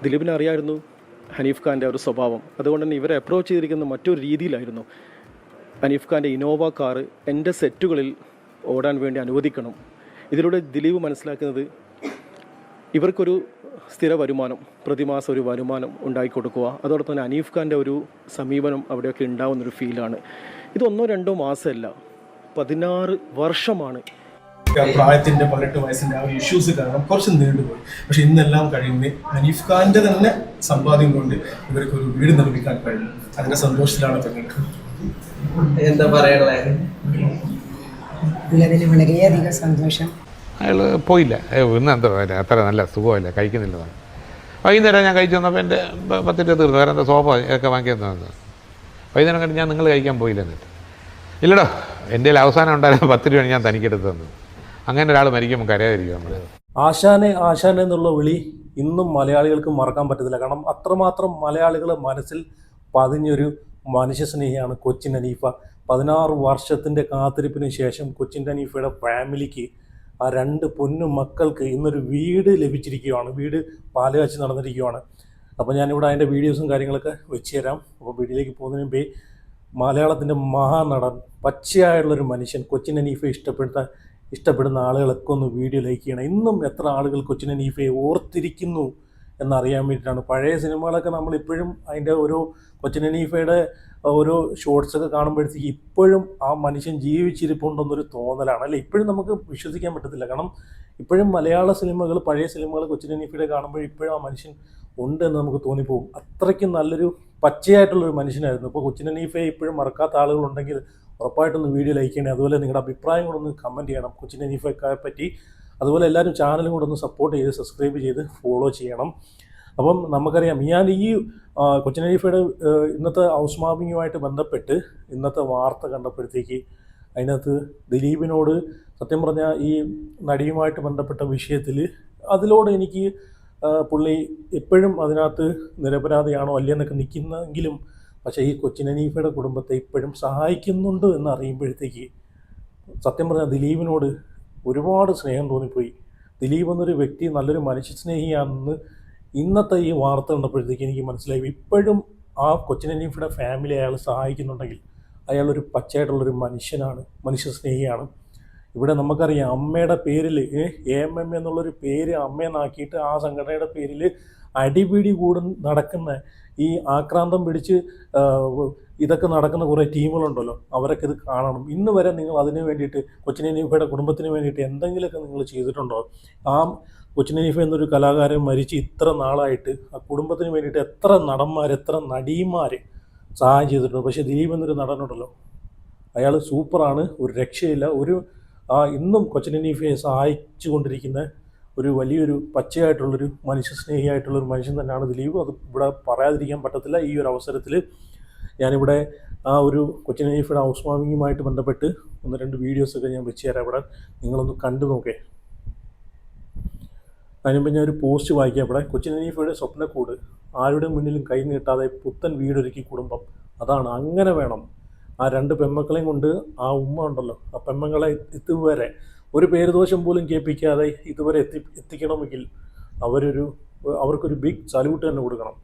ദിലീപിനെ അറിയായിരുന്നു ഹനീഫ് ഖാൻ്റെ ഒരു സ്വഭാവം. അതുകൊണ്ട് തന്നെ ഇവരെ അപ്രോച്ച് ചെയ്തിരിക്കുന്ന മറ്റൊരു രീതിയിലായിരുന്നു. ഹനീഫ് ഖാൻ്റെ ഇനോവ കാറ് എൻ്റെ സെറ്റുകളിൽ ഓടാൻ വേണ്ടി അനുവദിക്കണം. ഇതിലൂടെ ദിലീപ് മനസ്സിലാക്കുന്നത് ഇവർക്കൊരു സ്ഥിര വരുമാനം, പ്രതിമാസം ഒരു വരുമാനം ഉണ്ടാക്കിക്കൊടുക്കുക. അതോടൊപ്പം തന്നെ ഹനീഫ് ഖാൻ്റെ ഒരു സമീപനം അവിടെയൊക്കെ ഉണ്ടാകുന്നൊരു ഫീലാണ്. ഇത് 1-2 മാസമല്ല, 16 വർഷമാണ്. പ്രായത്തിൻ്റെ 18 വയസ്സിൻ്റെ ആ ഒരു ഇഷ്യൂസ് കാരണം കുറച്ച് നീണ്ടുപോയി. പക്ഷെ ഇന്നെല്ലാം കഴിയുന്നത് ഹനീഫ് ഖാൻ്റെ തന്നെ സമ്പാദ്യം കൊണ്ട് ഇവർക്ക് ഒരു വീട് നിർമ്മിക്കാൻ കഴിഞ്ഞു. അതിൻ്റെ സന്തോഷത്തിലാണ് പെങ്ങൾക്ക്. എന്താ പറയാനുള്ളത്? വളരെയധികം സന്തോഷം. അയാൾ പോയില്ല, ഇന്ന് എന്താ അത്ര നല്ല സുഖമില്ല, കഴിക്കുന്നില്ലതാണ്. വൈകുന്നേരം ഞാൻ കഴിച്ചു വന്നപ്പോൾ എൻ്റെ 10 രൂപ തീർന്നു. വേറെ എന്താ സോഫ ഒക്കെ വാങ്ങിയെന്നു. വൈകുന്നേരം കണ്ട് ഞാൻ നിങ്ങൾ കഴിക്കാൻ പോയില്ല എന്നിട്ട്. ഇല്ലടോ, എൻ്റെ അവസാനം ഉണ്ടായിരുന്ന 10 രൂപയാണ് ഞാൻ തനിക്കെടുത്ത് തന്നത്. അങ്ങനെ ഒരാൾ മരിക്കുമ്പോൾ കരയാതിരിക്കും നമ്മൾ. ആശാൻ എന്നുള്ള വിളി ഇന്നും മലയാളികൾക്ക് മറക്കാൻ പറ്റത്തില്ല. കാരണം അത്രമാത്രം മലയാളികളെ മനസ്സിൽ പതിഞ്ഞൊരു മനുഷ്യസ്നേഹിയാണ് കൊച്ചിൻ ഹനീഫ. 16 വർഷത്തിൻ്റെ കാത്തിരിപ്പിന് ശേഷം കൊച്ചിൻ ഹനീഫയുടെ ഫാമിലിക്ക്, ആ 2 പൊന്നു മക്കൾക്ക് ഇന്നൊരു വീട് ലഭിച്ചിരിക്കുകയാണ്. വീട് പാലുകാച്ചി നടന്നിരിക്കുകയാണ്. അപ്പോൾ ഞാനിവിടെ അതിൻ്റെ വീഡിയോസും കാര്യങ്ങളൊക്കെ വെച്ച് തരാം. അപ്പോൾ വീഡിയോയിലേക്ക് പോകുന്നതിന് മുമ്പേ മലയാളത്തിൻ്റെ മഹാനടൻ, പച്ചയായുള്ളൊരു മനുഷ്യൻ, കൊച്ചിൻ ഹനീഫയെ ഇഷ്ടപ്പെടുന്ന ആളുകളൊക്കെ ഒന്ന് വീഡിയോ ലൈക്ക് ചെയ്യണം. ഇന്നും എത്ര ആളുകൾ കൊച്ചിൻ ഹനീഫയെ ഓർത്തിരിക്കുന്നു എന്നറിയാൻ വേണ്ടിയിട്ടാണ്. പഴയ സിനിമകളൊക്കെ നമ്മളിപ്പോഴും അതിൻ്റെ ഓരോ കൊച്ചിൻ ഹനീഫയുടെ ഓരോ ഷോർട്സൊക്കെ കാണുമ്പോഴത്തേക്ക് ഇപ്പോഴും ആ മനുഷ്യൻ ജീവിച്ചിരിപ്പുണ്ടെന്നൊരു തോന്നലാണ്, അല്ലേ? ഇപ്പോഴും നമുക്ക് വിശ്വസിക്കാൻ പറ്റത്തില്ല. കാരണം ഇപ്പോഴും മലയാള സിനിമകൾ, പഴയ സിനിമകൾ കൊച്ചിൻ ഹനീഫയുടെ കാണുമ്പോൾ ഇപ്പോഴും ആ മനുഷ്യൻ ഉണ്ട് എന്ന് നമുക്ക് തോന്നിപ്പോകും. അത്രയ്ക്കും നല്ലൊരു പച്ചയായിട്ടുള്ളൊരു മനുഷ്യനായിരുന്നു. ഇപ്പോൾ കൊച്ചിൻ ഹനീഫയെ ഇപ്പോഴും മറക്കാത്ത ആളുകളുണ്ടെങ്കിൽ ഉറപ്പായിട്ടൊന്ന് വീഡിയോ ലൈക്ക് ചെയ്യണേ. അതുപോലെ നിങ്ങളുടെ അഭിപ്രായം കൂടെ ഒന്ന് കമൻറ്റ് ചെയ്യണം കൊച്ചിൻ ഹനീഫയെ പറ്റി. അതുപോലെ എല്ലാവരും ചാനലും കൂടെ ഒന്ന് സപ്പോർട്ട് ചെയ്ത് സബ്സ്ക്രൈബ് ചെയ്ത് ഫോളോ ചെയ്യണം. അപ്പം നമുക്കറിയാം, ഞാൻ ഈ കൊച്ചിൻ ഹനീഫയുടെ ഇന്നത്തെ ഹൗസ് വാമിങ്ങുമായിട്ട് ബന്ധപ്പെട്ട് ഇന്നത്തെ വാർത്ത കണ്ടപ്പോഴത്തേക്ക് അതിനകത്ത് ദിലീപിനോട് സത്യം പറഞ്ഞാൽ ഈ നടിയുമായിട്ട് ബന്ധപ്പെട്ട വിഷയത്തിൽ അതിലോട് എനിക്ക് പുള്ളി എപ്പോഴും അതിനകത്ത് നിരപരാധിയാണോ അല്ലയെന്നൊക്കെ നിൽക്കുന്നെങ്കിലും പക്ഷേ ഈ കൊച്ചിൻ ഹനീഫയുടെ കുടുംബത്തെ ഇപ്പോഴും സഹായിക്കുന്നുണ്ട് എന്ന് അറിയുമ്പോഴത്തേക്ക് സത്യം പറഞ്ഞാൽ ദിലീപിനോട് ഒരുപാട് സ്നേഹം തോന്നിപ്പോയി. ദിലീപ് എന്നൊരു വ്യക്തി നല്ലൊരു മനുഷ്യസ്നേഹിയാണെന്ന് ഇന്നത്തെ ഈ വാർത്ത കണ്ടപ്പോഴത്തേക്ക് എനിക്ക് മനസ്സിലായി. ഇപ്പോഴും ആ കൊച്ചിൻ ഹനീഫയുടെ ഫാമിലി അയാൾ സഹായിക്കുന്നുണ്ടെങ്കിൽ അയാളൊരു പച്ചയായിട്ടുള്ളൊരു മനുഷ്യനാണ്, മനുഷ്യസ്നേഹിയാണ്. ഇവിടെ നമുക്കറിയാം, അമ്മയുടെ പേരിൽ AMM എന്നുള്ളൊരു പേര് അമ്മയെന്നാക്കിയിട്ട് ആ സംഘടനയുടെ പേരിൽ അടിപിടി നടക്കുന്ന, ഈ ആക്രാന്തം പിടിച്ച് ഇതൊക്കെ നടക്കുന്ന കുറേ ടീമുകളുണ്ടല്ലോ, അവരൊക്കെ ഇത് കാണണം. ഇന്ന് വരെ നിങ്ങൾ അതിന് വേണ്ടിയിട്ട്, കൊച്ചിൻ ഹനീഫയുടെ കുടുംബത്തിന് വേണ്ടിയിട്ട് എന്തെങ്കിലുമൊക്കെ നിങ്ങൾ ചെയ്തിട്ടുണ്ടോ? ആ കൊച്ചിൻ ഹനീഫ എന്നൊരു കലാകാരൻ മരിച്ച് ഇത്ര നാളായിട്ട് ആ കുടുംബത്തിന് വേണ്ടിയിട്ട് എത്ര നടന്മാർ, എത്ര നടിമാർ സഹായം ചെയ്തിട്ടുണ്ട്. പക്ഷേ ദിലീപ് എന്നൊരു നടനുണ്ടല്ലോ, അയാൾ സൂപ്പറാണ്, ഒരു രക്ഷയില്ല. ഇന്നും കൊച്ചിൻ ഹനീഫയെ സഹായിച്ചു കൊണ്ടിരിക്കുന്ന ഒരു വലിയൊരു പച്ചയായിട്ടുള്ളൊരു മനുഷ്യസ്നേഹിയായിട്ടുള്ളൊരു മനുഷ്യൻ തന്നെയാണ് ദിലീപ്. അത് ഇവിടെ പറയാതിരിക്കാൻ പറ്റത്തില്ല. ഈ ഒരു അവസരത്തിൽ ഞാനിവിടെ ആ ഒരു കൊച്ചിൻ ഹനീഫയുടെ ഹൗസ് വാമിങ്ങുമായിട്ട് ബന്ധപ്പെട്ട് 1-2 വീഡിയോസൊക്കെ ഞാൻ വെച്ച് തരാം. ഇവിടെ നിങ്ങളൊന്ന് കണ്ടു നോക്കേ. അതിനുമ്പോൾ ഞാൻ ഒരു പോസ്റ്റ് വായിക്കാം. ഇവിടെ കൊച്ചിൻ ഹനീഫയുടെ സ്വപ്നക്കൂട്, ആരുടെ മുന്നിലും കൈ നീട്ടാതെ പുത്തൻ വീടൊരുക്കി കുടുംബം, അതാണ്, അങ്ങനെ വേണം. ആ 2 പെൺമക്കളെയും കൊണ്ട് ആ ഉമ്മ ഉണ്ടല്ലോ, ആ പെൺമക്കളെ ഇതുവരെ ഒരു പേരുദോഷം പോലും കേൾപ്പിക്കാതെ ഇതുവരെ എത്തിക്കണമെങ്കിൽ അവർക്കൊരു ബിഗ് സല്യൂട്ട് തന്നെ കൊടുക്കണം.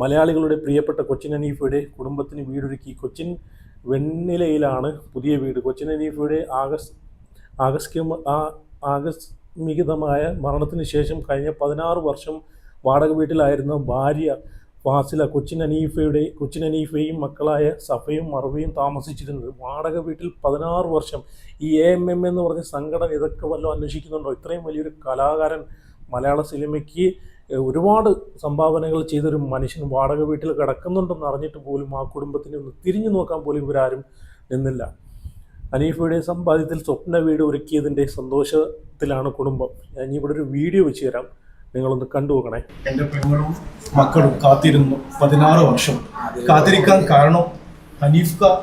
മലയാളികളുടെ പ്രിയപ്പെട്ട കൊച്ചിൻ ഹനീഫയുടെ കുടുംബത്തിന് വീടൊരുക്കി കൊച്ചിൻ വെണ്ണിലയിലാണ് പുതിയ വീട്. കൊച്ചിൻ ഹനീഫയുടെ ആകസ്മികമായ മരണത്തിന് ശേഷം കഴിഞ്ഞ 16 വർഷം വാടക വീട്ടിലായിരുന്ന ഭാര്യ ഫാസില കൊച്ചിൻ ഹനീഫയും മക്കളായ സഫയും മറവിയും താമസിച്ചിരുന്നത്. വാടക വീട്ടിൽ 16 വർഷം. ഈ AMM എന്ന് പറഞ്ഞ സംഘടന ഇതൊക്കെ വല്ലതും അന്വേഷിക്കുന്നുണ്ടോ? ഇത്രയും വലിയൊരു കലാകാരൻ, മലയാള സിനിമയ്ക്ക് ഒരുപാട് സംഭാവനകൾ ചെയ്തൊരു മനുഷ്യൻ വാടക വീട്ടിൽ കിടക്കുന്നുണ്ടെന്ന് അറിഞ്ഞിട്ട് പോലും ആ കുടുംബത്തിനെ ഒന്ന് തിരിഞ്ഞു നോക്കാൻ പോലും ഇവരാരും നിന്നില്ല. ഹനീഫയുടെ സമ്പാദ്യത്തിൽ സ്വപ്ന വീട് ഒരുക്കിയതിൻ്റെ സന്തോഷത്തിലാണ് കുടുംബം. ഞാൻ ഇവിടെ ഒരു വീഡിയോ വെച്ച് തരാം, നിങ്ങളൊന്ന് കണ്ടുപോകണേ. എൻ്റെ പെങ്ങളും മക്കളും കാത്തിരുന്നു 16 വർഷം. കാത്തിരിക്കാൻ കാരണം ഹനീഫ് ഖാൻ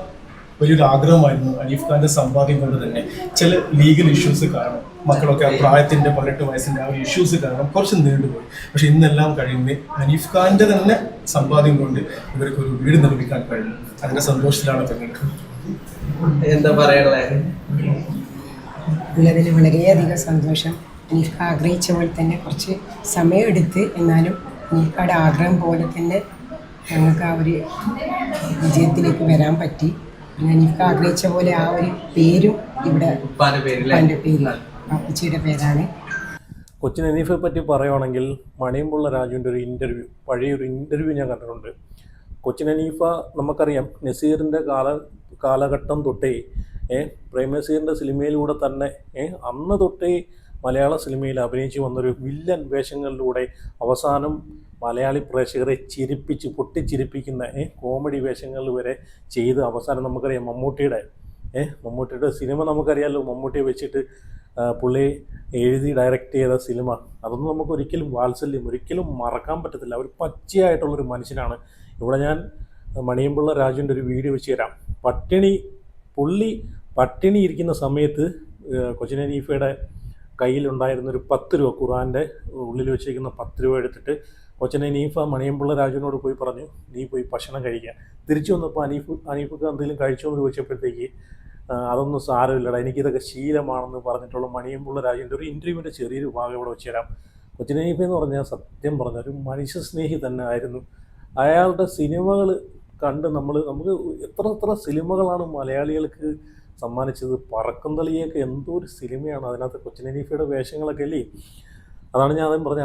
വലിയൊരു ആഗ്രഹമായിരുന്നു. ഹനീഫ് ഖാൻ്റെ സമ്പാദ്യം കൊണ്ട് തന്നെ ചില ലീഗൽ ഇഷ്യൂസ് കാരണം മക്കളൊക്കെ ആ പ്രായത്തിൻ്റെ 18 വയസ്സിൻ്റെ ആ ഒരു ഇഷ്യൂസ് കാരണം കുറച്ച് നീണ്ടുപോയി. പക്ഷെ ഇന്നെല്ലാം കഴിയുന്നത് ഹനീഫ് ഖാൻ്റെ തന്നെ സമ്പാദ്യം കൊണ്ട് ഇവർക്ക് ഒരു വീട് നിർമ്മിക്കാൻ കഴിഞ്ഞു. അതിൻ്റെ സന്തോഷത്തിലാണ് പെങ്ങൾക്ക്. എന്താ പറയാനുള്ളത്? വളരെയധികം സന്തോഷം. ഹനീഫ് ആഗ്രഹിച്ച പോലെ തന്നെ കുറച്ച് സമയമെടുത്ത്, എന്നാലും ഹനീഫയുടെ ആഗ്രഹം പോലെ തന്നെ ഞങ്ങൾക്ക് ആ ഒരു വിജയത്തിലേക്ക് വരാൻ പറ്റി. ഹനീഫ ആഗ്രഹിച്ച പോലെ ആ ഒരു പേരും ഇവിടെ ഉപ്പാന്റെ പേരിലെ ഉപ്പാൻ്റെ പേരിൽ പാപ്പച്ചിയുടെ പേരാണ്. കൊച്ചിൻ ഹനീഫയെ പറ്റി പറയുവാണെങ്കിൽ മണിയമ്പുള്ള രാജുവിൻ്റെ ഒരു ഇൻ്റർവ്യൂ, പഴയൊരു ഇൻ്റർവ്യൂ ഞാൻ കണ്ടിട്ടുണ്ട്. കൊച്ചിൻ ഹനീഫ നമുക്കറിയാം നസീറിൻ്റെ കാലഘട്ടം തൊട്ടേ പ്രേം നസീറിൻ്റെ സിനിമയിലൂടെ തന്നെ അന്ന് തൊട്ടേ മലയാള സിനിമയിൽ അഭിനയിച്ച് വന്നൊരു വില്ലൻ വേഷങ്ങളിലൂടെ അവസാനം മലയാളി പ്രേക്ഷകരെ പൊട്ടിച്ചിരിപ്പിക്കുന്ന കോമഡി വേഷങ്ങളിൽ വരെ ചെയ്ത് അവസാനം നമുക്കറിയാം മമ്മൂട്ടിയുടെ സിനിമ നമുക്കറിയാമല്ലോ. മമ്മൂട്ടിയെ വെച്ചിട്ട് പുള്ളി എഴുതി ഡയറക്റ്റ് ചെയ്ത സിനിമ, അതൊന്നും നമുക്ക് ഒരിക്കലും മറക്കാൻ പറ്റത്തില്ല. ഒരു പച്ചയായിട്ടുള്ളൊരു മനുഷ്യനാണ്. ഇവിടെ ഞാൻ മണിയമ്പിള്ള രാജുവിൻ്റെ ഒരു വീഡിയോ വെച്ച് തരാം. പുള്ളി പട്ടിണി ഇരിക്കുന്ന സമയത്ത് കൊച്ചിൻ ഹനീഫയുടെ കയ്യിലുണ്ടായിരുന്നൊരു 10 രൂപ, ഖുറാൻ്റെ ഉള്ളിൽ വെച്ചിരിക്കുന്ന 10 രൂപ എടുത്തിട്ട് കൊച്ചിൻ ഹനീഫ മണിയമ്പിള്ള രാജുവിനോട് പോയി പറഞ്ഞു, നീ പോയി ഭക്ഷണം കഴിക്കുക. തിരിച്ചു വന്നപ്പോൾ ഹനീഫക്ക് എന്തെങ്കിലും കഴിച്ചോ എന്ന് ചോദിച്ചപ്പോഴത്തേക്ക് അതൊന്നും സാരമില്ലടാ, എനിക്കിതൊക്കെ ശീലമാണെന്ന് പറഞ്ഞിട്ടുള്ള മണിയമ്പിള്ള രാജുവിൻ്റെ ഒരു ഇൻ്റർവ്യൂവിൻ്റെ ചെറിയൊരു ഭാഗം ഇവിടെ വെച്ച് തരാം. കൊച്ചിൻ ഹനീഫ എന്ന് പറഞ്ഞാൽ സത്യം പറഞ്ഞ ഒരു മനുഷ്യസ്നേഹി തന്നെ ആയിരുന്നു. അയാളുടെ സിനിമകൾ കണ്ട് നമുക്ക് എത്ര സിനിമകളാണ് മലയാളികൾക്ക് സമ്മാനിച്ചത്. പറക്കും തളിയൊക്കെ എന്തോ ഒരു സിനിമയാണ്, അതിനകത്ത് കൊച്ചിൻ ഹനീഫയുടെ വേഷങ്ങളൊക്കെ അല്ലേ. അതാണ് ഞാൻ അതും പറഞ്ഞ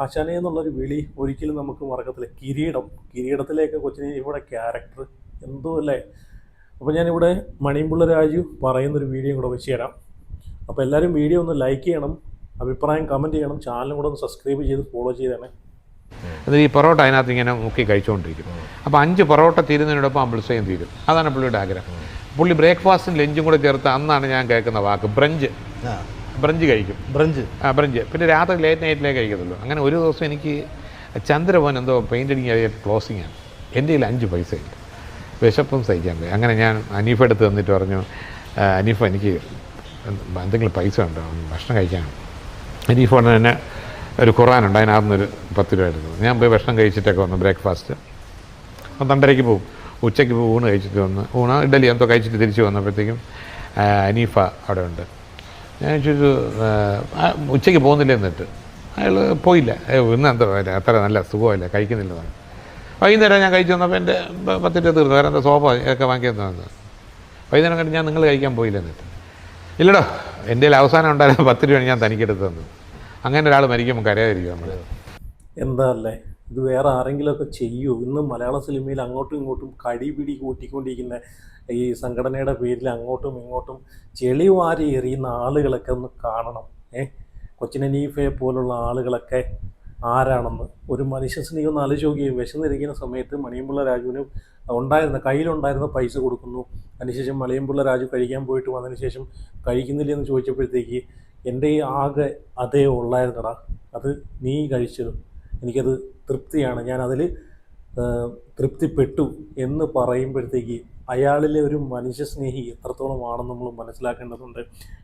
ആശാനെ എന്നുള്ളൊരു വിളി ഒരിക്കലും നമുക്ക് മറക്കത്തില്ല. കിരീടത്തിലേക്ക് കൊച്ചിൻ ഹനീഫയുടെ ക്യാരക്ടർ എന്തോ അല്ലേ. അപ്പോൾ ഞാനിവിടെ മണിയമ്പിള്ള രാജു പറയുന്നൊരു വീഡിയോ കൂടെ വെച്ച് തരാം. അപ്പോൾ എല്ലാവരും വീഡിയോ ഒന്ന് ലൈക്ക് ചെയ്യണം, അഭിപ്രായം കമൻറ്റ് ചെയ്യണം, ചാനലും കൂടെ ഒന്ന് സബ്സ്ക്രൈബ് ചെയ്ത് ഫോളോ ചെയ്തേണേ. അത് ഈ പൊറോട്ട അതിനകത്ത് ഇങ്ങനെ മുക്കി കഴിച്ചുകൊണ്ടിരിക്കും. അപ്പോൾ 5 പൊറോട്ട തീരുന്നതിനോടൊപ്പം അമ്പിൾസയും തീരും. അതാണ് പുള്ളിയുടെ ആഗ്രഹം. പുള്ളി ബ്രേക്ക്ഫാസ്റ്റും ലഞ്ചും കൂടെ ചേർത്ത് അന്നാണ് ഞാൻ കേൾക്കുന്ന വാക്ക് ബ്രഞ്ച് കഴിക്കും. ബ്രഞ്ച് പിന്നെ രാത്രി ലേറ്റ് നൈറ്റിലേ കഴിക്കത്തുള്ളൂ. അങ്ങനെ ഒരു ദിവസം എനിക്ക് ചന്ദ്രഭവൻ എന്തോ പെയിൻ്റ് അടിക്കുക ക്ലോസിംഗ് ആണ്. എൻ്റെ കയ്യിൽ 5 പൈസ ഇല്ല, വിശപ്പും സഹിക്കാൻ പോയി. അങ്ങനെ ഞാൻ ഹനീഫ എടുത്ത് തന്നിട്ട് പറഞ്ഞു, ഹനീഫ എനിക്ക് എന്തെങ്കിലും പൈസ ഉണ്ടോ, ഭക്ഷണം കഴിക്കാനാണ്. ഹനീഫ ഉടനെ തന്നെ ഒരു ഖുറാനുണ്ട്, അതിനകത്തുനിന്നൊരു 10 രൂപ എടുത്തു. ഞാൻ പോയി ഭക്ഷണം കഴിച്ചിട്ടൊക്കെ വന്നു. ബ്രേക്ക്ഫാസ്റ്റ് 12:30 പോകും, ഉച്ചയ്ക്ക് പോയി ഊണ് കഴിച്ചിട്ട് വന്ന് ഇഡലി എന്തോ കഴിച്ചിട്ട് തിരിച്ച് വന്നപ്പോഴത്തേക്കും ഹനീഫ അവിടെ ഉണ്ട്. ഞാൻ ചോദിച്ചു ഉച്ചയ്ക്ക് പോകുന്നില്ല എന്നിട്ട്. അയാൾ പോയില്ല. ഇന്ന് എന്താ അത്ര നല്ല സുഖമല്ല, കഴിക്കുന്നില്ലതാണ്. വൈകുന്നേരം ഞാൻ കഴിച്ചു വന്നപ്പോൾ എൻ്റെ 10 രൂപ തീർന്നു. വേറെ എന്താ സോഫ ഒക്കെ വാങ്ങിയെന്നു. വൈകുന്നേരം കണ്ട് ഞാൻ നിങ്ങൾ കഴിക്കാൻ പോയില്ല എന്നിട്ട്. ഇല്ലടോ, എൻ്റെ കയ്യിൽ അവസാനം ഉണ്ടായിരുന്ന 10 രൂപയാണ് ഞാൻ തനിക്കെടുത്ത് തന്നത്. അങ്ങനെ ഒരാൾ മരിക്കുമ്പോൾ കരയാതിരിക്കും നമ്മൾ. എന്താ അല്ലേ, ഇത് വേറെ ആരെങ്കിലുമൊക്കെ ചെയ്യൂ? ഇന്ന് മലയാള സിനിമയിൽ അങ്ങോട്ടും ഇങ്ങോട്ടും കടിപിടി കൂട്ടിക്കൊണ്ടിരിക്കുന്ന ഈ സംഘടനയുടെ പേരിൽ അങ്ങോട്ടും ഇങ്ങോട്ടും ചെളി വാരി എറിയുന്ന ആളുകളൊക്കെ ഒന്ന് കാണണം. കൊച്ചിൻ ഹനീഫയെ പോലുള്ള ആളുകളൊക്കെ ആരാണെന്ന് ഒരു മനുഷ്യസ്നേഹം ഒന്ന് ആലോചിക്കുകയും. വിശന്നിരിക്കുന്ന സമയത്ത് മണിയമ്പിള്ള രാജുവിന് കയ്യിലുണ്ടായിരുന്ന പൈസ കൊടുക്കുന്നു. അതിനുശേഷം മണിയമ്പിള്ള രാജു കഴിക്കാൻ പോയിട്ട് വന്നതിന് ശേഷം കഴിക്കുന്നില്ലെന്ന് ചോദിച്ചപ്പോഴത്തേക്ക് എൻ്റെ ഈ ആകെ അതേ ഉള്ളായിരുന്നടാ, അത് നീ കഴിച്ചത്, എനിക്കത് തൃപ്തിയാണ്, ഞാനതിൽ തൃപ്തിപ്പെട്ടു എന്ന് പറയുമ്പോഴത്തേക്ക് അയാളിലെ ഒരു മനുഷ്യസ്നേഹി എത്രത്തോളം ആണെന്ന് നമ്മൾ മനസ്സിലാക്കേണ്ടതുണ്ട്.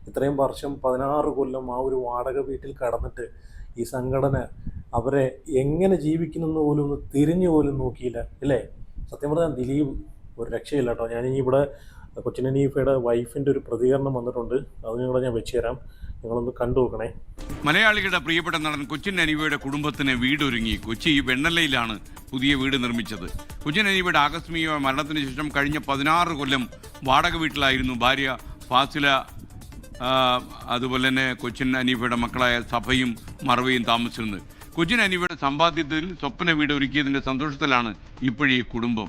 ഇത്രയും വർഷം 16 കൊല്ലം ആ ഒരു വാടക വീട്ടിൽ കടന്നിട്ട് ഈ സംഘടന അവരെ എങ്ങനെ ജീവിക്കുന്നെന്ന് പോലും ഒന്ന് തിരിഞ്ഞു പോലും നോക്കിയില്ല അല്ലേ. സത്യം പറഞ്ഞാൽ ദിലീപ് ഒരു രക്ഷയില്ല കേട്ടോ. ഞാനിനി ഇവിടെ കൊച്ചിൻ ഹനീഫയുടെ വൈഫിൻ്റെ ഒരു പ്രതികരണം വന്നിട്ടുണ്ട്, അതിനും കൂടെ ഞാൻ വെച്ച് തരാം, നിങ്ങളൊന്ന് കണ്ടു നോക്കണേ. മലയാളികളുടെ പ്രിയപ്പെട്ട നടൻ കൊച്ചിൻ ഹനീഫയുടെ കുടുംബത്തിന് വീടൊരുങ്ങി. കൊച്ചി വെണ്ണലയിലാണ് പുതിയ വീട് നിർമ്മിച്ചത്. കൊച്ചിൻ ഹനീഫയുടെ ആകസ്മിക മരണത്തിന് ശേഷം കഴിഞ്ഞ 16 കൊല്ലം വാടക വീട്ടിലായിരുന്നു ഭാര്യ ഫാസില, അതുപോലെ തന്നെ കൊച്ചിൻ ഹനീഫയുടെ മക്കളായ സഫയും മറവയും താമസിച്ചിരുന്നത്. കൊച്ചിൻ ഹനീഫയുടെ സമ്പാദ്യത്തിൽ സ്വപ്ന വീട് ഒരുക്കിയതിൻ്റെ സന്തോഷത്തിലാണ് ഇപ്പോഴീ കുടുംബം.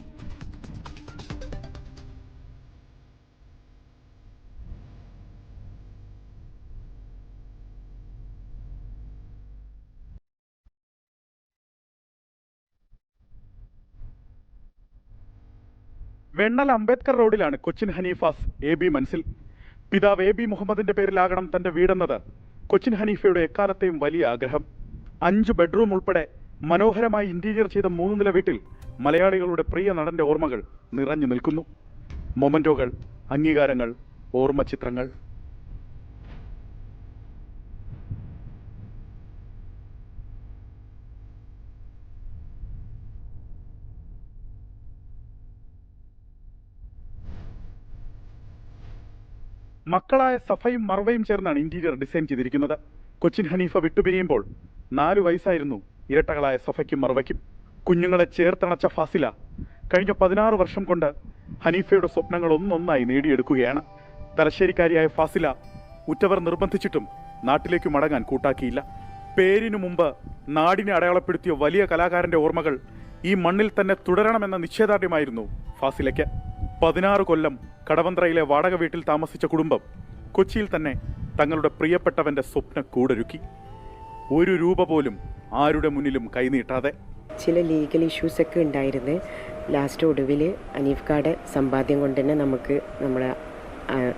വെണ്ണല അംബേദ്കർ റോഡിലാണ് കൊച്ചിൻ ഹനീഫാസ് AB മൻസിൽ. പിതാവ് AB മുഹമ്മദിന്റെ പേരിലാകണം തന്റെ വീടെന്നത് കൊച്ചിൻ ഹനീഫയുടെ എക്കാലത്തെയും വലിയ ആഗ്രഹം. 5 ബെഡ്റൂം ഉൾപ്പെടെ മനോഹരമായി ഇന്റീരിയർ ചെയ്ത 3 നില വീട്ടിൽ മലയാളികളുടെ പ്രിയ നടന്റെ ഓർമ്മകൾ നിറഞ്ഞു നിൽക്കുന്നു. മൊമന്റോകൾ, അംഗീകാരങ്ങൾ, ഓർമ്മ ചിത്രങ്ങൾ. മക്കളായ സഫയും മറവയും ചേർന്നാണ് ഇന്റീരിയർ ഡിസൈൻ ചെയ്തിരിക്കുന്നത്. കൊച്ചിൻ ഹനീഫ വിട്ടുപിരിയുമ്പോൾ 4 വയസ്സായിരുന്നു ഇരട്ടകളായ സഫയ്ക്കും മർവയ്ക്കും. കുഞ്ഞുങ്ങളെ ചേർത്തണച്ച ഫാസില കഴിഞ്ഞ 16 വർഷം കൊണ്ട് ഹനീഫയുടെ സ്വപ്നങ്ങൾ ഒന്നൊന്നായി നേടിയെടുക്കുകയാണ്. തലശ്ശേരിക്കാരിയായ ഫാസില ഉറ്റവർ നിർബന്ധിച്ചിട്ടും നാട്ടിലേക്ക് മടങ്ങാൻ കൂട്ടാക്കിയില്ല. പേരിനു മുമ്പ് നാടിനെ അടയാളപ്പെടുത്തിയ വലിയ കലാകാരന്റെ ഓർമ്മകൾ ഈ മണ്ണിൽ തന്നെ തുടരണമെന്ന നിശ്ചയദാർഢ്യമായിരുന്നു ഫാസിലയ്ക്ക്. 16 കൊല്ലം കടവന്ത്രയിലെ വാടക വീട്ടിൽ താമസിച്ച കുടുംബം കൊച്ചിയിൽ തന്നെ തങ്ങളുടെ പ്രിയപ്പെട്ടവന്റെ സ്വപ്ന കൂടൊരുക്കി. 1 രൂപ പോലും ആരുടെ മുന്നിലും കൈനീട്ടാതെ. ചില ലീഗൽ ഇഷ്യൂസൊക്കെ ഉണ്ടായിരുന്നു. ലാസ്റ്റ് ഒടുവിൽ അനീഫ്കയുടെ സമ്പാദ്യം കൊണ്ട് തന്നെ നമുക്ക് നമ്മളെ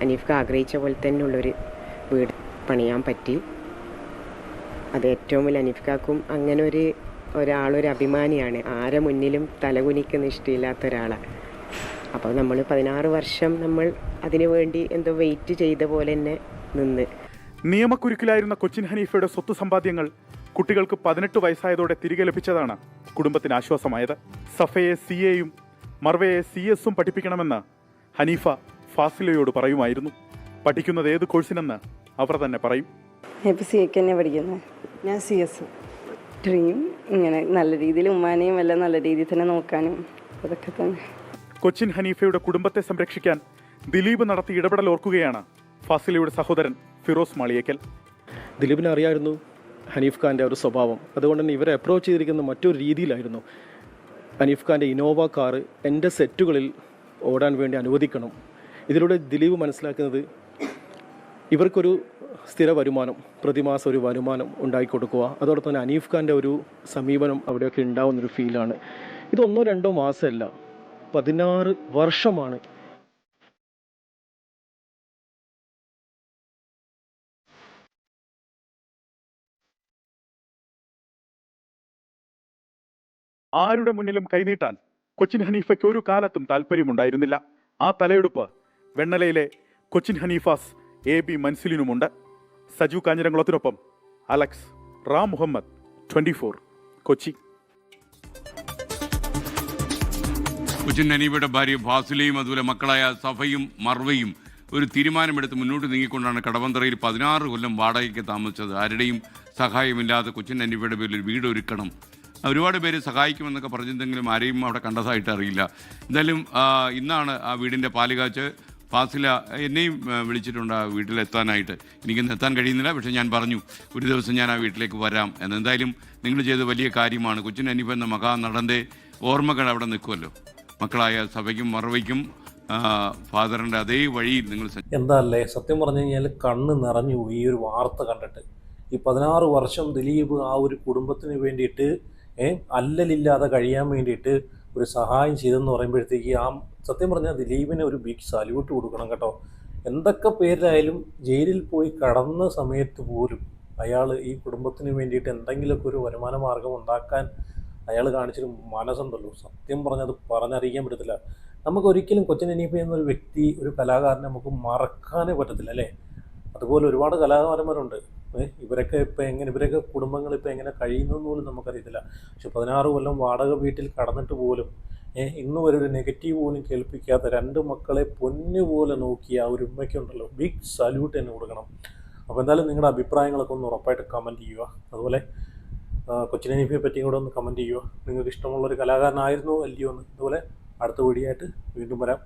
അനീഫ്ക ആഗ്രഹിച്ച പോലെ തന്നെ ഉള്ളൊരു വീട് പണിയാൻ പറ്റി. അത് ഏറ്റവും വലിയ അനീഫ്കാക്കും അങ്ങനെ ഒരാളൊരു അഭിമാനിയാണ്. ആരെ മുന്നിലും തലകുനിക്കുന്ന ഇഷ്ടമില്ലാത്ത ഒരാളാണ്. അപ്പോൾ നമ്മൾ 16 വർഷം നമ്മൾ അതിനു വേണ്ടി എന്തോ വെയിറ്റ് ചെയ്ത പോലെ തന്നെ നിന്ന്. നിയമക്കുരുക്കിലായിരുന്ന കൊച്ചിൻ ഹനീഫയുടെ സ്വത്ത് സമ്പാദ്യങ്ങൾ കുട്ടികൾക്ക് 18 വയസ്സായതോടെ തിരികെ ലഭിച്ചതാണ് കുടുംബത്തിന് ആശ്വാസമായത്. സഫയെ CAയും മർവയെ CS പഠിപ്പിക്കണമെന്ന് ഹനീഫ ഫാസിലയോട് പറയുമായിരുന്നു. പഠിക്കുന്നത് ഏത് കോഴ്സിനെന്ന് അവർ തന്നെ പറയും. ഇപ്പോൾ CAക്ക് തന്നെ പഠിക്കുന്നത്. ഞാൻ CS. ഡ്രീം ഇങ്ങനെ നല്ല രീതിയിൽ ഉമ്മാനെയും എല്ലാം നല്ല രീതിയിൽ തന്നെ നോക്കാനും അതൊക്കെ തന്നെ. കൊച്ചിൻ ഹനീഫയുടെ കുടുംബത്തെ സംരക്ഷിക്കാൻ ദിലീപ് നടത്തിയ ഇടപെടൽ ഓർക്കുകയാണ് ഫാസിലയുടെ സഹോദരൻ ഫിറോസ് മാളിയേക്കൽ. ദിലീപിനെ അറിയായിരുന്നു ഹനീഫ് ഖാൻ്റെ ഒരു സ്വഭാവം. അതുകൊണ്ട് തന്നെ ഇവരെ അപ്രോച്ച് ചെയ്തിരിക്കുന്ന മറ്റൊരു രീതിയിലായിരുന്നു. ഹനീഫ് ഖാൻ്റെ ഇനോവ കാറ് എൻ്റെ സെറ്റുകളിൽ ഓടാൻ വേണ്ടി അനുവദിക്കണം. ഇതിലൂടെ ദിലീപ് മനസ്സിലാക്കുന്നത് ഇവർക്കൊരു സ്ഥിര വരുമാനം, പ്രതിമാസം ഒരു വരുമാനം ഉണ്ടാക്കിക്കൊടുക്കുക. അതോടൊപ്പം തന്നെ ഹനീഫ് ഖാൻ്റെ ഒരു സമീപനം അവിടെയൊക്കെ ഉണ്ടാവുന്നൊരു ഫീലാണ്. ഇത് 1-2 മാസമല്ല, 16 വർഷമാണ്. ആരുടെ മുന്നിലും കൈനീട്ടാൻ കൊച്ചിൻ ഹനീഫയ്ക്ക് ഒരു കാലത്തും താല്പര്യമുണ്ടായിരുന്നില്ല. ആ തലയെടുപ്പ് വെണ്ണലയിലെ കൊച്ചിൻ ഹനീഫാസ് AB മൻസിലിനുമുണ്ട്. സജു കാഞ്ഞിരംകുളത്തിനൊപ്പം അലക്സ് റാം മുഹമ്മദ്, 24 കൊച്ചി. കൊച്ചിൻ ഹനീഫയുടെ ഭാര്യ ഫാസിലയും അതുപോലെ മക്കളായ സഫയും മർവയും ഒരു തീരുമാനമെടുത്ത് മുന്നോട്ട് നീങ്ങിക്കൊണ്ടാണ് കടവന്ത്രയിൽ 16 കൊല്ലം വാടകയ്ക്ക് താമസിച്ചത്. ആരുടെയും സഹായമില്ലാതെ കൊച്ചിൻ ഹനീഫയുടെ പേരിൽ ഒരു വീട് ഒരുക്കണം. ഒരുപാട് പേര് സഹായിക്കുമെന്നൊക്കെ പറഞ്ഞിരുന്നെങ്കിലും ആരെയും അവിടെ കണ്ടതായിട്ട് അറിയില്ല. എന്തായാലും ഇന്നാണ് ആ വീടിൻ്റെ പാലുകാച്ച് ഫാസില എന്നെയും വിളിച്ചിട്ടുണ്ട് ആ വീട്ടിലെത്താനായിട്ട്. എനിക്കിന്ന് എത്താൻ കഴിയുന്നില്ല, പക്ഷേ ഞാൻ പറഞ്ഞു ഒരു ദിവസം ഞാൻ ആ വീട്ടിലേക്ക് വരാം എന്ന്. എന്തായാലും നിങ്ങൾ ചെയ്ത വലിയ കാര്യമാണ്. കൊച്ചിൻ ഹനീഫ എന്ന മഹാനടൻ്റെ ഓർമ്മകൾ അവിടെ നിൽക്കുമല്ലോ. മക്കളായ സഭയ്ക്കും മറവയ്ക്കും ഫാദറിൻ്റെ അതേ വഴിയിൽ നിങ്ങൾ എന്താ അല്ലേ, സത്യം പറഞ്ഞു കഴിഞ്ഞാൽ കണ്ണ് നിറഞ്ഞു ഈ ഒരു വാർത്ത കണ്ടിട്ട്. ഈ 16 വർഷം ദിലീപ് ആ ഒരു കുടുംബത്തിന് വേണ്ടിയിട്ട് അല്ലലില്ലാതെ കഴിയാൻ വേണ്ടിയിട്ട് ഒരു സഹായം ചെയ്തെന്ന് പറയുമ്പോഴത്തേക്ക് സത്യം പറഞ്ഞാൽ ദിലീപിന് ഒരു ബിഗ് സല്യൂട്ട് കൊടുക്കണം കേട്ടോ. എന്തൊക്കെ പേരിലായാലും ജയിലിൽ പോയി കടന്ന സമയത്ത് പോലും അയാൾ ഈ കുടുംബത്തിന് വേണ്ടിയിട്ട് എന്തെങ്കിലുമൊക്കെ ഒരു വരുമാന മാർഗം ഉണ്ടാക്കാൻ അയാൾ കാണിച്ചൊരു മനസ്സുണ്ടല്ലോ, സത്യം പറഞ്ഞത് പറഞ്ഞറിയിക്കാൻ പറ്റത്തില്ല. നമുക്കൊരിക്കലും കൊച്ചിൻ ഹനീഫ എന്നൊരു വ്യക്തി, ഒരു കലാകാരനെ നമുക്ക് മറക്കാനേ പറ്റത്തില്ല അല്ലേ. അതുപോലെ ഒരുപാട് കലാകാരന്മാരുണ്ട്. ഇവരൊക്കെ ഇവരൊക്കെ കുടുംബങ്ങൾ ഇപ്പോൾ എങ്ങനെ കഴിയുന്നതെന്ന് പോലും നമുക്കറിയത്തില്ല. പക്ഷെ 16 കൊല്ലം വാടക വീട്ടിൽ കടന്നിട്ട് പോലും ഇന്ന് വരെ ഒരു നെഗറ്റീവ് പോലും കേൾപ്പിക്കാത്ത 2 മക്കളെ പൊന്നുപോലെ നോക്കിയ ആ ഒരു ഉമ്മയ്ക്കുണ്ടല്ലോ, ബിഗ് സല്യൂട്ട് തന്നെ കൊടുക്കണം. അപ്പോൾ എന്തായാലും നിങ്ങളുടെ അഭിപ്രായങ്ങളൊക്കെ ഒന്ന് ഉറപ്പായിട്ട് കമൻറ്റ് ചെയ്യുക. അതുപോലെ കൊച്ചിൻ ഹനീഫയെ പറ്റിയും കൂടെ ഒന്ന് കമൻറ്റ് ചെയ്യുക. നിങ്ങൾക്ക് ഇഷ്ടമുള്ളൊരു കലാകാരനായിരുന്നോ അല്ലയോ എന്ന്. അതുപോലെ അടുത്ത വീഡിയോ ആയിട്ട് വീണ്ടും വരാം.